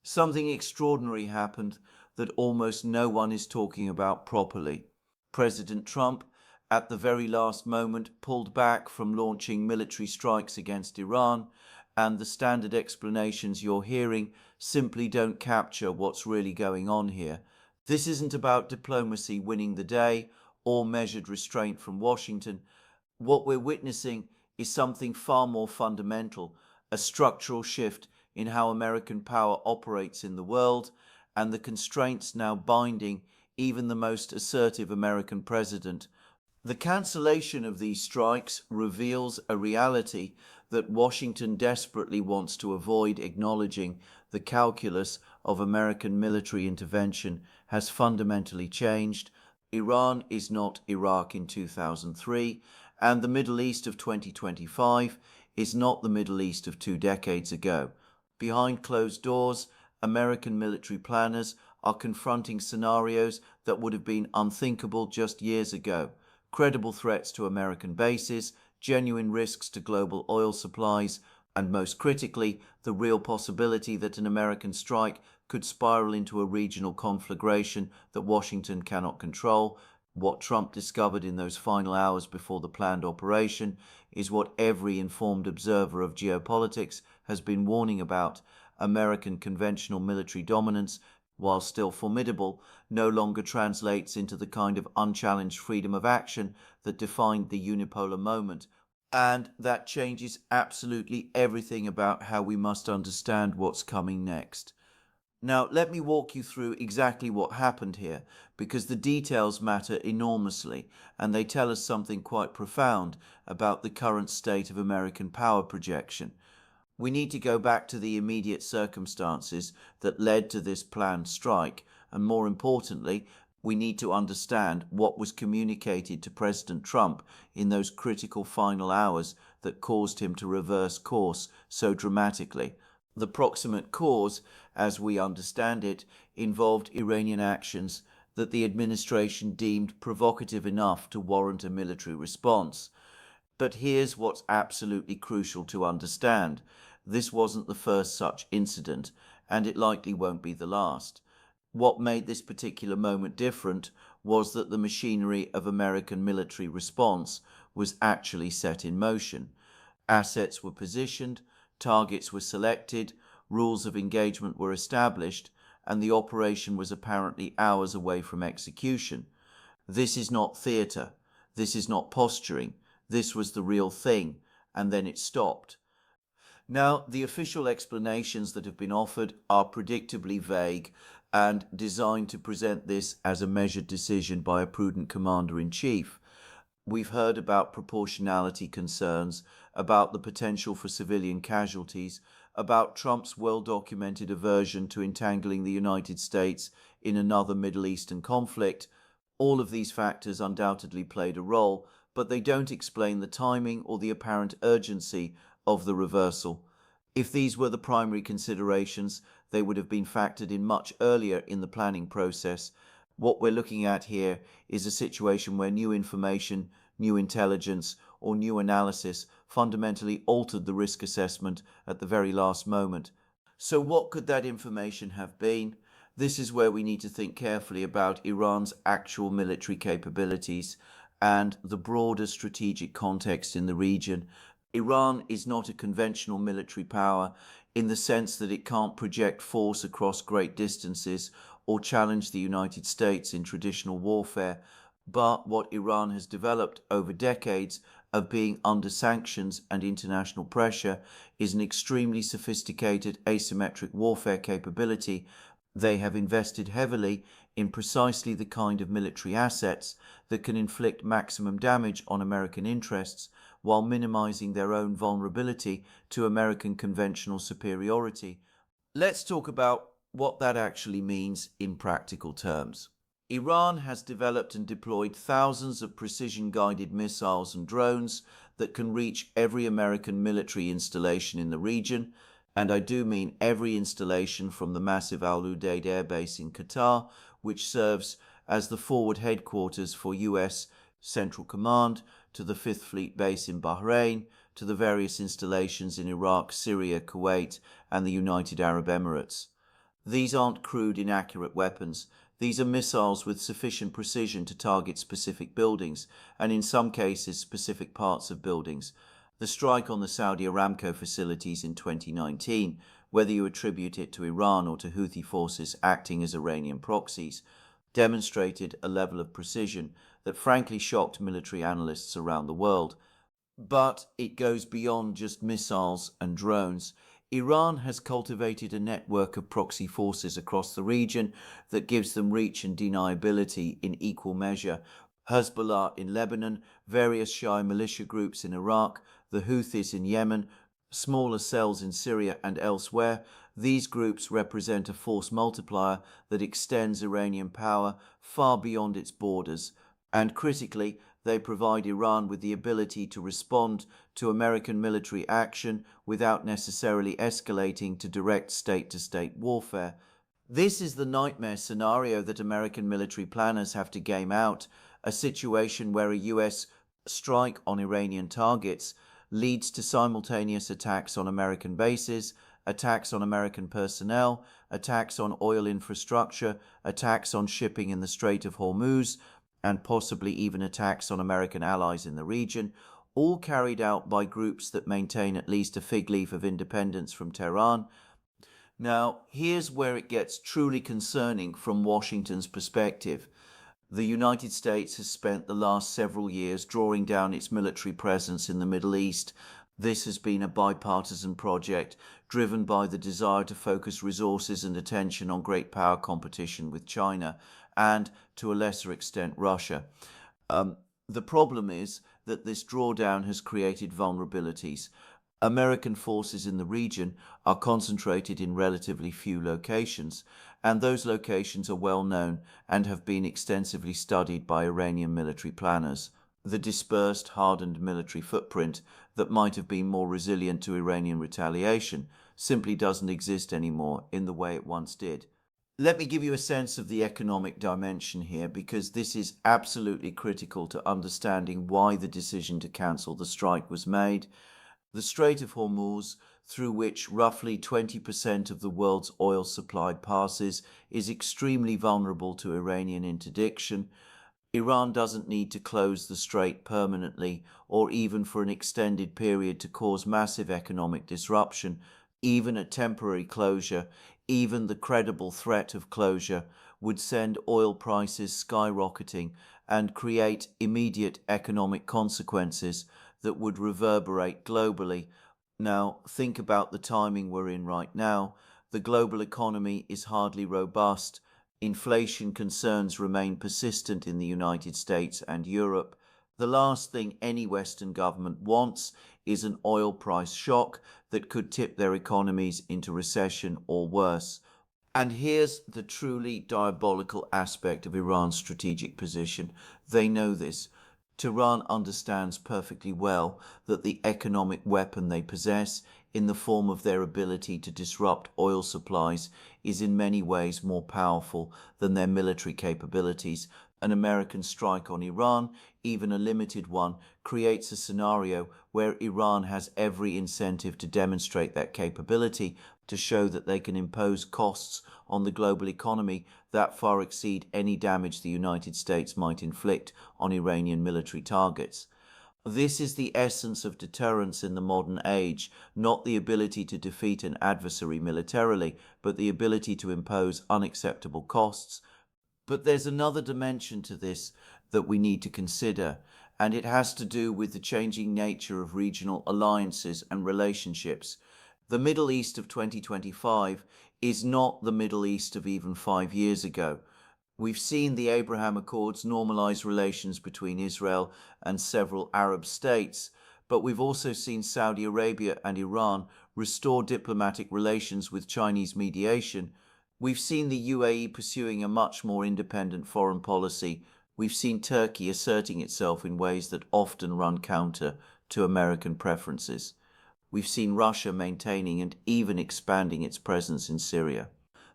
something extraordinary happened that almost no one is talking about properly. President Trump, at the very last moment, pulled back from launching military strikes against Iran, and the standard explanations you're hearing simply don't capture what's really going on here. This isn't about diplomacy winning the day or measured restraint from Washington. What we're witnessing is something far more fundamental, a structural shift in how American power operates in the world, and the constraints now binding even the most assertive American president. The cancellation of these strikes reveals a reality that Washington desperately wants to avoid acknowledging. The calculus of American military intervention has fundamentally changed. Iran is not Iraq in 2003, and the Middle East of 2025 is not the Middle East of 2 decades ago. Behind closed doors, American military planners are confronting scenarios that would have been unthinkable just years ago. Credible threats to American bases, genuine risks to global oil supplies, and most critically, the real possibility that an American strike could spiral into a regional conflagration that Washington cannot control. What Trump discovered in those final hours before the planned operation is what every informed observer of geopolitics has been warning about. American conventional military dominance, while still formidable, no longer translates into the kind of unchallenged freedom of action that defined the unipolar moment. And that changes absolutely everything about how we must understand what's coming next. Now, let me walk you through exactly what happened here, because the details matter enormously, and they tell us something quite profound about the current state of American power projection. We need to go back to the immediate circumstances that led to this planned strike, and more importantly, we need to understand what was communicated to President Trump in those critical final hours that caused him to reverse course so dramatically. The proximate cause, as we understand it, involved Iranian actions that the administration deemed provocative enough to warrant a military response. But here's what's absolutely crucial to understand. This wasn't the first such incident, and it likely won't be the last. What made this particular moment different was that the machinery of American military response was actually set in motion. Assets were positioned, targets were selected, rules of engagement were established, and the operation was apparently hours away from execution. This is not theatre. This is not posturing. This was the real thing, and then it stopped. Now, the official explanations that have been offered are predictably vague and designed to present this as a measured decision by a prudent commander-in-chief. We've heard about proportionality concerns, about the potential for civilian casualties, about Trump's well-documented aversion to entangling the United States in another Middle Eastern conflict. All of these factors undoubtedly played a role, but they don't explain the timing or the apparent urgency of the reversal. If these were the primary considerations, they would have been factored in much earlier in the planning process. What we're looking at here is a situation where new information, new intelligence, or new analysis fundamentally altered the risk assessment at the very last moment. So what could that information have been? This is where we need to think carefully about Iran's actual military capabilities and the broader strategic context in the region. Iran is not a conventional military power in the sense that it can't project force across great distances or challenge the United States in traditional warfare, but what Iran has developed over decades of being under sanctions and international pressure is an extremely sophisticated asymmetric warfare capability. They have invested heavily in precisely the kind of military assets that can inflict maximum damage on American interests while minimizing their own vulnerability to American conventional superiority. Let's talk about what that actually means in practical terms. Iran has developed and deployed thousands of precision-guided missiles and drones that can reach every American military installation in the region, and I do mean every installation from the massive Al Udeid Air Base in Qatar, which serves as the forward headquarters for US Central Command, to the 5th Fleet Base in Bahrain, to the various installations in Iraq, Syria, Kuwait, and the United Arab Emirates. These aren't crude, inaccurate weapons. These are missiles with sufficient precision to target specific buildings, and in some cases, specific parts of buildings. The strike on the Saudi Aramco facilities in 2019, whether you attribute it to Iran or to Houthi forces acting as Iranian proxies, demonstrated a level of precision that frankly shocked military analysts around the world. But it goes beyond just missiles and drones. Iran has cultivated a network of proxy forces across the region that gives them reach and deniability in equal measure. Hezbollah in Lebanon, various Shia militia groups in Iraq, the Houthis in Yemen, smaller cells in Syria and elsewhere. These groups represent a force multiplier that extends Iranian power far beyond its borders. And critically, they provide Iran with the ability to respond to American military action without necessarily escalating to direct state-to-state warfare. This is the nightmare scenario that American military planners have to game out, a situation where a US strike on Iranian targets leads to simultaneous attacks on American bases, attacks on American personnel, attacks on oil infrastructure, attacks on shipping in the Strait of Hormuz, and possibly even attacks on American allies in the region, all carried out by groups that maintain at least a fig leaf of independence from Tehran. Now, here's where it gets truly concerning from Washington's perspective. The United States has spent the last several years drawing down its military presence in the Middle East. This has been a bipartisan project driven by the desire to focus resources and attention on great power competition with China and, to a lesser extent, Russia. The problem is that this drawdown has created vulnerabilities. American forces in the region are concentrated in relatively few locations, and those locations are well known and have been extensively studied by Iranian military planners. The dispersed, hardened military footprint that might have been more resilient to Iranian retaliation simply doesn't exist anymore in the way it once did. Let me give you a sense of the economic dimension here, because this is absolutely critical to understanding why the decision to cancel the strike was made. The Strait of Hormuz, through which roughly 20% of the world's oil supply passes, is extremely vulnerable to Iranian interdiction. Iran doesn't need to close the strait permanently or even for an extended period to cause massive economic disruption. Even a temporary closure, even the credible threat of closure, would send oil prices skyrocketing and create immediate economic consequences that would reverberate globally. Now, think about the timing we're in right now. The global economy is hardly robust. Inflation concerns remain persistent in the United States and Europe. The last thing any Western government wants is an oil price shock that could tip their economies into recession or worse. And here's the truly diabolical aspect of Iran's strategic position. They know this. Tehran understands perfectly well that the economic weapon they possess, in the form of their ability to disrupt oil supplies, is in many ways more powerful than their military capabilities. An American strike on Iran, even a limited one, creates a scenario where Iran has every incentive to demonstrate that capability, to show that they can impose costs on the global economy that far exceed any damage the United States might inflict on Iranian military targets. This is the essence of deterrence in the modern age, not the ability to defeat an adversary militarily, but the ability to impose unacceptable costs. But there's another dimension to this that we need to consider, and it has to do with the changing nature of regional alliances and relationships. The Middle East of 2025 is not the Middle East of even 5 years ago. We've seen the Abraham Accords normalize relations between Israel and several Arab states, but we've also seen Saudi Arabia and Iran restore diplomatic relations with Chinese mediation. We've seen the UAE pursuing a much more independent foreign policy. We've seen Turkey asserting itself in ways that often run counter to American preferences. We've seen Russia maintaining and even expanding its presence in Syria.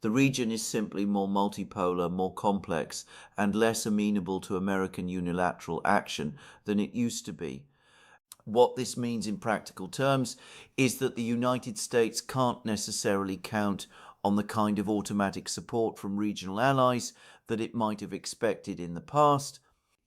The region is simply more multipolar, more complex, and less amenable to American unilateral action than it used to be. What this means in practical terms is that the United States can't necessarily count on the kind of automatic support from regional allies that it might have expected in the past.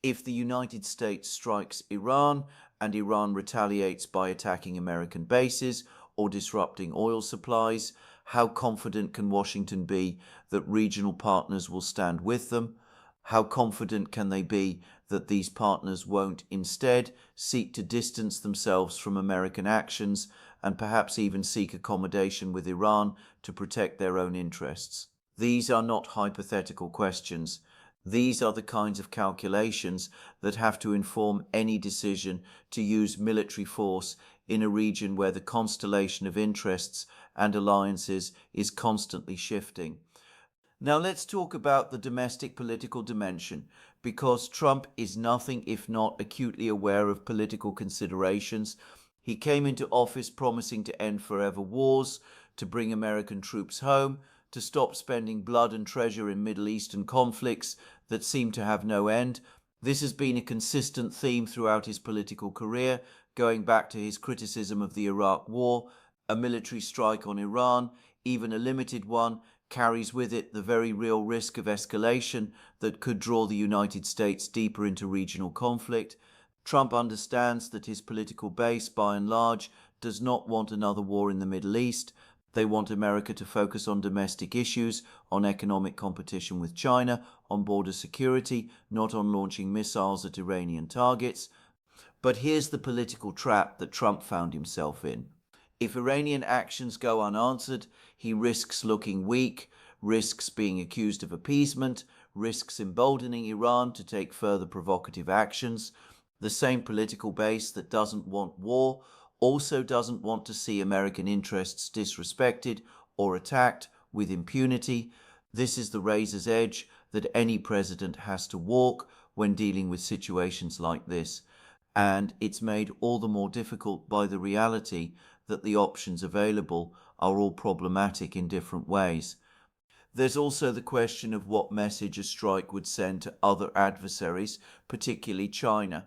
If the United States strikes Iran and Iran retaliates by attacking American bases or disrupting oil supplies, how confident can Washington be that regional partners will stand with them? How confident can they be that these partners won't instead seek to distance themselves from American actions and perhaps even seek accommodation with Iran to protect their own interests? These are not hypothetical questions. These are the kinds of calculations that have to inform any decision to use military force in a region where the constellation of interests and alliances is constantly shifting. Now let's talk about the domestic political dimension, because Trump is nothing if not acutely aware of political considerations. He came into office promising to end forever wars, to bring American troops home, to stop spending blood and treasure in Middle Eastern conflicts that seem to have no end. This has been a consistent theme throughout his political career, going back to his criticism of the Iraq War. A military strike on Iran, even a limited one, carries with it the very real risk of escalation that could draw the United States deeper into regional conflict. Trump understands that his political base, by and large, does not want another war in the Middle East. They want America to focus on domestic issues, on economic competition with China, on border security, not on launching missiles at Iranian targets. But here's the political trap that Trump found himself in. If Iranian actions go unanswered, he risks looking weak, risks being accused of appeasement, risks emboldening Iran to take further provocative actions. The same political base that doesn't want war also doesn't want to see American interests disrespected or attacked with impunity. This is the razor's edge that any president has to walk when dealing with situations like this, and it's made all the more difficult by the reality that the options available are all problematic in different ways. There's also the question of what message a strike would send to other adversaries, particularly China.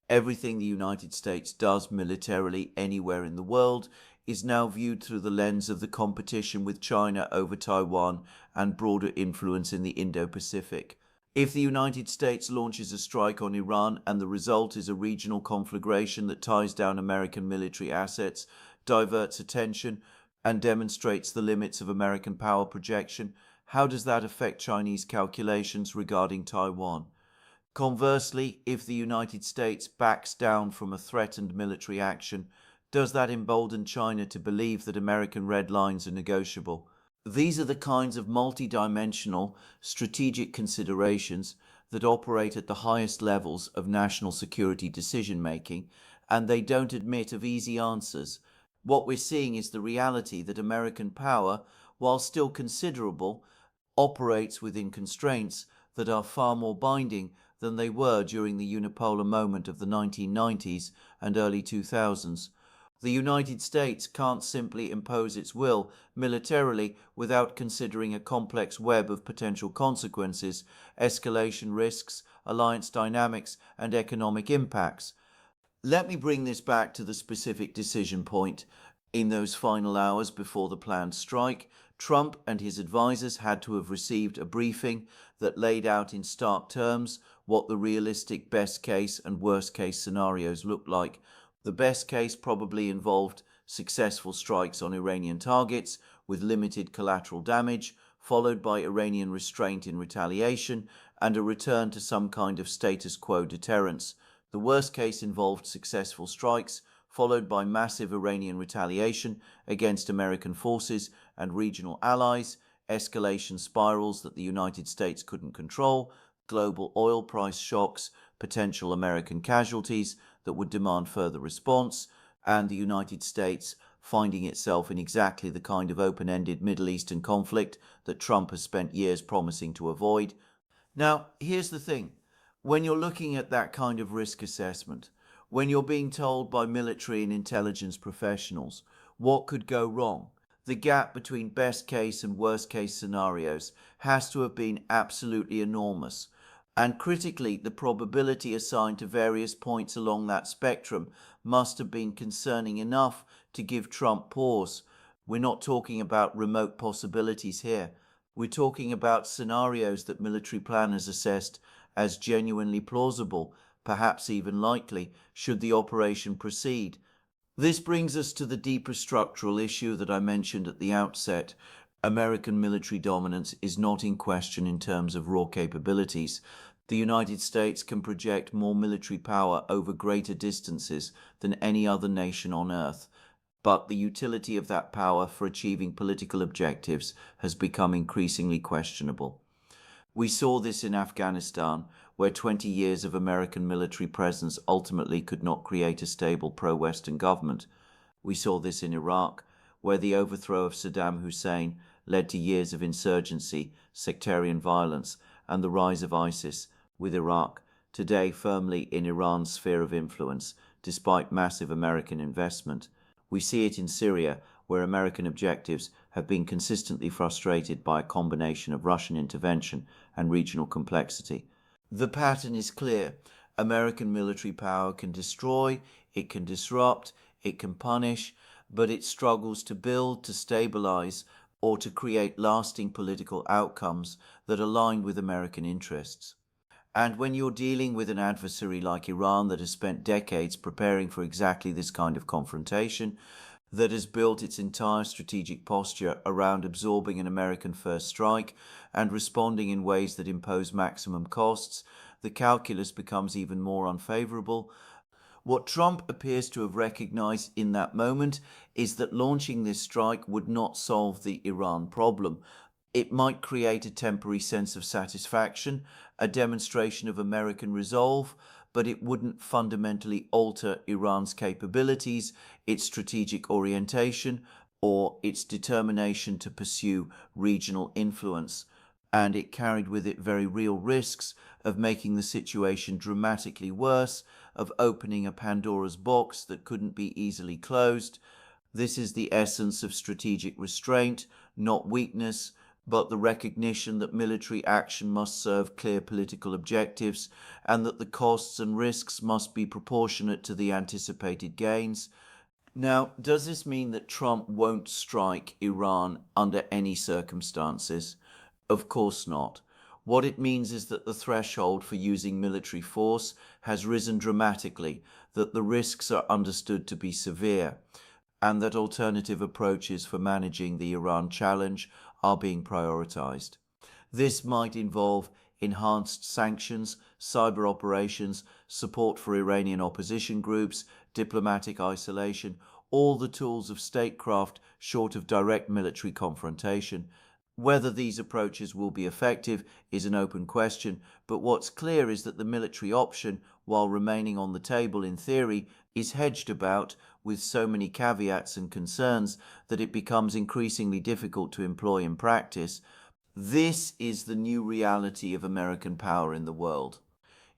Everything the United States does militarily anywhere in the world is now viewed through the lens of the competition with China over Taiwan and broader influence in the Indo-Pacific. If the United States launches a strike on Iran and the result is a regional conflagration that ties down American military assets, diverts attention, and demonstrates the limits of American power projection, how does that affect Chinese calculations regarding Taiwan? Conversely, if the United States backs down from a threatened military action, does that embolden China to believe that American red lines are negotiable? These are the kinds of multidimensional strategic considerations that operate at the highest levels of national security decision-making, and they don't admit of easy answers. What we're seeing is the reality that American power, while still considerable, operates within constraints that are far more binding than they were during the unipolar moment of the 1990s and early 2000s. The United States can't simply impose its will militarily without considering a complex web of potential consequences, escalation risks, alliance dynamics, and economic impacts. Let me bring this back to the specific decision point. In those final hours before the planned strike, Trump and his advisors had to have received a briefing that laid out in stark terms what the realistic best case and worst case scenarios looked like. The best case probably involved successful strikes on Iranian targets with limited collateral damage, followed by Iranian restraint in retaliation and a return to some kind of status quo deterrence. The worst case involved successful strikes, followed by massive Iranian retaliation against American forces and regional allies, escalation spirals that the United States couldn't control, global oil price shocks, potential American casualties that would demand further response, and the United States finding itself in exactly the kind of open-ended Middle Eastern conflict that Trump has spent years promising to avoid. Now, here's the thing. When you're looking at that kind of risk assessment, when you're being told by military and intelligence professionals what could go wrong, the gap between best case and worst case scenarios has to have been absolutely enormous. And critically, the probability assigned to various points along that spectrum must have been concerning enough to give Trump pause. We're not talking about remote possibilities here. We're talking about scenarios that military planners assessed as genuinely plausible, perhaps even likely, should the operation proceed. This brings us to the deeper structural issue that I mentioned at the outset. American military dominance is not in question in terms of raw capabilities. The United States can project more military power over greater distances than any other nation on Earth, but the utility of that power for achieving political objectives has become increasingly questionable. We saw this in Afghanistan, where 20 years of American military presence ultimately could not create a stable pro-Western government. We saw this in Iraq, where the overthrow of Saddam Hussein led to years of insurgency, sectarian violence, and the rise of ISIS, with Iraq today firmly in Iran's sphere of influence, despite massive American investment. We see it in Syria, where American objectives have been consistently frustrated by a combination of Russian intervention and regional complexity. The pattern is clear. American military power can destroy, it can disrupt, it can punish, but it struggles to build, to stabilize, or to create lasting political outcomes that align with American interests. And when you're dealing with an adversary like Iran that has spent decades preparing for exactly this kind of confrontation, that has built its entire strategic posture around absorbing an American first strike and responding in ways that impose maximum costs, the calculus becomes even more unfavorable. What Trump appears to have recognized in that moment is that launching this strike would not solve the Iran problem. It might create a temporary sense of satisfaction, a demonstration of American resolve, but it wouldn't fundamentally alter Iran's capabilities, its strategic orientation, or its determination to pursue regional influence. And it carried with it very real risks of making the situation dramatically worse, of opening a Pandora's box that couldn't be easily closed. This is the essence of strategic restraint, not weakness, but the recognition that military action must serve clear political objectives and that the costs and risks must be proportionate to the anticipated gains. Now, does this mean that Trump won't strike Iran under any circumstances? Of course not. What it means is that the threshold for using military force has risen dramatically, that the risks are understood to be severe, and that alternative approaches for managing the Iran challenge are being prioritized. This might involve enhanced sanctions, cyber operations, support for Iranian opposition groups, diplomatic isolation, all the tools of statecraft short of direct military confrontation. Whether these approaches will be effective is an open question, but what's clear is that the military option, while remaining on the table in theory, is hedged about with so many caveats and concerns that it becomes increasingly difficult to employ in practice. This is the new reality of American power in the world.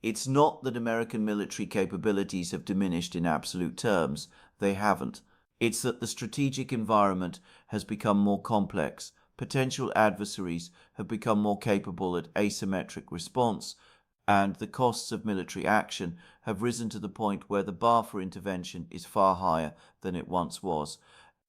It's not that American military capabilities have diminished in absolute terms. They haven't. It's that the strategic environment has become more complex. Potential adversaries have become more capable at asymmetric response, and the costs of military action have risen to the point where the bar for intervention is far higher than it once was.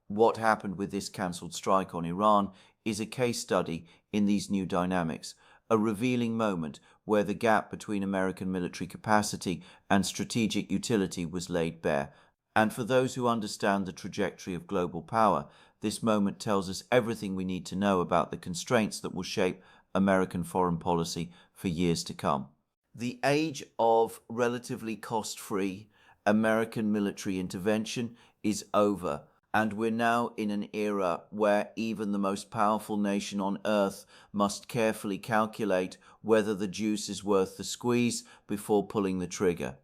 What happened with this cancelled strike on Iran is a case study in these new dynamics, a revealing moment where the gap between American military capacity and strategic utility was laid bare. And for those who understand the trajectory of global power, this moment tells us everything we need to know about the constraints that will shape American foreign policy for years to come. The age of relatively cost-free American military intervention is over, and we're now in an era where even the most powerful nation on earth must carefully calculate whether the juice is worth the squeeze before pulling the trigger.